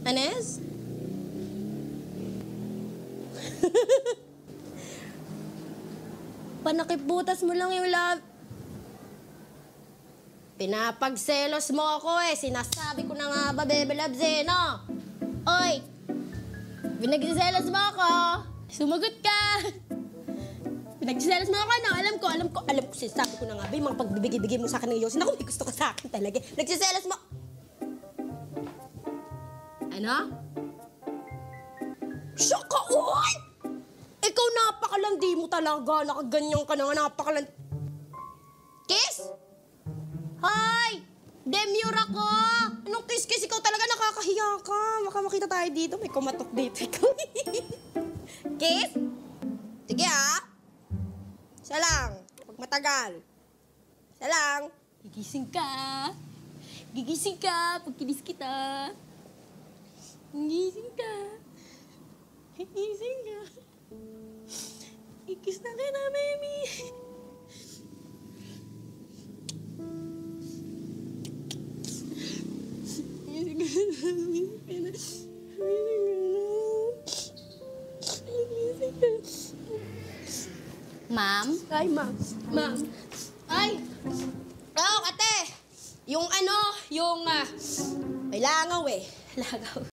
Anes? Panakiputas mo lang yung love. Pinapagselos mo ako eh. Sinasabi ko na nga ba, Bebe Loves eh, no? Oy! Pinagsiselos mo ako. Sumagot ka. Pinagsiselos mo ako, no? Alam ko. Sinasabi ko na nga ba, yung mga pagbibigay-bigay mo sa akin ng Yosin. Ako, may gusto ka sa akin talaga. Nagsiselos mo. Ano? Siya ka, oy! Ikaw napakalandi mo talaga. Nakaganyan ka na nga, napakalandi. Kiss? Hi! Demure ako! Anong kiss-kiss? Ikaw talaga nakakahiya ka. Baka makita tayo dito. May kumatok dito. Ikaw. Kiss? Sige ah. Isa lang. Huwag matagal. Isa lang. Gigising ka. Gigising ka pag kinis kita. Gigising ka. Gigising ka. Ikis na kita, baby. Ma'am? Ay, ma'am. Ma'am. Ay! Oh, ate! Yung may langaw eh. Langaw.